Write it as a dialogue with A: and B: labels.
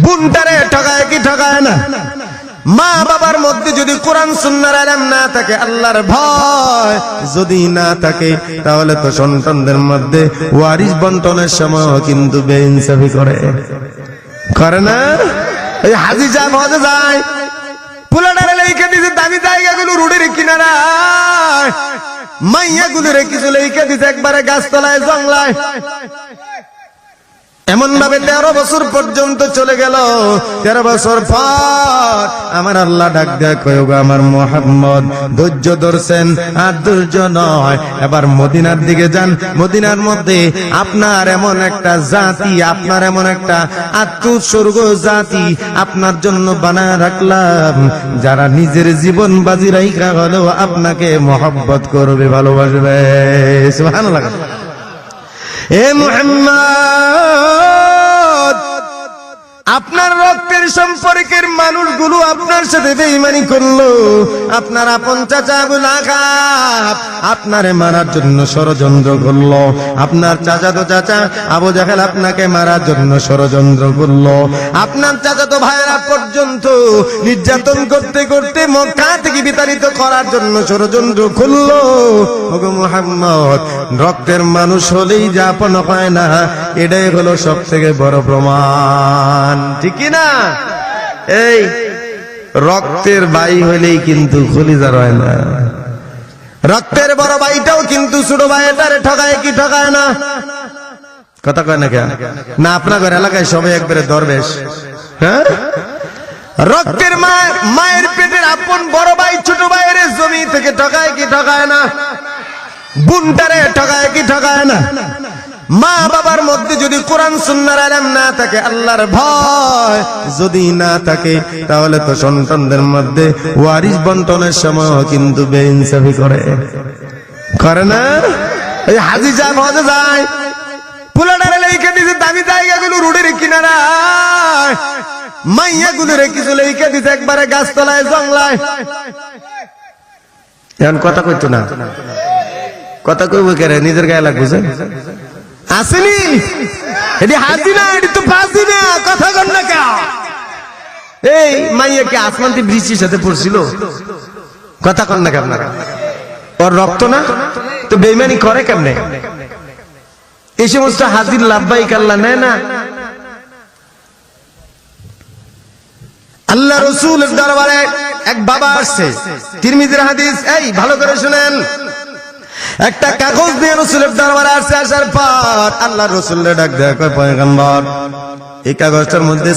A: বুনটারে ঠকায় কি ঠকায় না? মা বাবার মধ্যে যদি কোরআন সুন্নাহর ইলম না থাকে, আল্লাহর ভয় যদি না থাকে, তাহলে তো সন্তানদের মধ্যে ওয়ারিস বন্টনের সময় কিন্তু বেইনসাফি করে না? এই হাজি সাহেব হজে যায়, পুলাডারে লেখা দিছে দামি জায়গাগুলো রোডের কিনারায়, মাইয়াগুলো কিছু লেখা দিছে একবারে গাছতলায় জংলায়। এমন ভাবে 13 বছর পর্যন্ত চলে গেল। 13 বছর পর আমার আল্লাহ ডাক দেয়, কয় গো আমার মুহাম্মদ, ধৈর্য ধরছেন আর ধৈর্য নয়, এবার মদিনার দিকে যান। মদিনার মধ্যে আপনার এমন একটা জাতি, আপনার এমন একটা আত্মোৎসর্গ জাতি আপনার জন্য বানায় রাখলাম, যারা নিজের জীবন বাজি রাইখা হলেও আপনাকে মহব্বত করবে, ভালোবাসবে। সুবহানাল্লাহ। এ মুহাম্মদ, আপনার রক্তের সম্পর্কের মানুষগুলো আপনার সাথে বেঈমানি করলো। আপনার আপন চাচা আবু লাহাব আপনারে মারার জন্য ষড়যন্ত্র করলো। আপনার চাচাতো চাচা আবু জাহেল আপনাকে মারার জন্য ষড়যন্ত্র করলো। আপনার চাচাতো ভাইয়েরা পর্যন্ত নির্যাতন করতে করতে মক্কা থেকে বিতাড়িত করার জন্য ষড়যন্ত্র করলো। ওগো মুহাম্মদ, রক্তের মানুষ হলেই যে আপন হয় না, এটাই হলো সব থেকে বড় প্রমাণ, ঠিক না? এই রক্তের ভাই হলেই কিন্তু খলিজার হয় না। রক্তের বড় ভাইটাও কিন্তু ছোট ভাইটারে ঠকায় কি ঠকায় না? কথা কয় না কেন? না আপনাদের এলাকায় সবাই একবারে দরবেশ? হ্যাঁ, রক্তের মায়ের পেটের আপন বড় ভাই ছোট ভাইয়ের জমি থেকে ঠকায় কি ঠকায় না? বুনটারে ঠকায় কি ঠকায় না? মা বাবার মধ্যে যদি কোরআন সুন্নাহর ইলম না থাকে, আল্লাহর ভয় যদি না থাকে, তাহলে তো সন্তানদের মধ্যে ওয়ারিস বন্টনের সময় কিন্তু বেইনসাফি করে না? এই হাজি সাহেব হজে যায়, পুলাডারে লেখা দিছে দামি জায়গাগুলো রোডের কিনারায়, মাইয়াগুলো কিছু লেখা দিছে একবারে গাছতলায় জংলায়। এখন কথা কইতো না, কথা কইব কেন? নিজের গায়ে লাগবে আসেনি? এটি হাজি না, এটি তো ফাঁসি না। কথা কন না কেন? এই মাইয়া কি আসমানতে বৃষ্টির সাথে পড়ছিল? কথা কন না কেন আপনারা? ওর রক্ত না তো বেইমানি করে কেমনে? এই সমস্ত হাজির লাভবাহিক আল্লাহ নেয় না। আল্লাহ রাসূলের দরবারে এক বাবা আসছে, তিরমিজির হাদিস। এই ভালো করে শুনেন, একটা কাগজ নিয়ে রাসূলের দরবারে আসছে। আসার পর আল্লাহ রাসূলের ডাক দেয়া, কয় পয়গম্বর, এই কাগজটার মধ্যে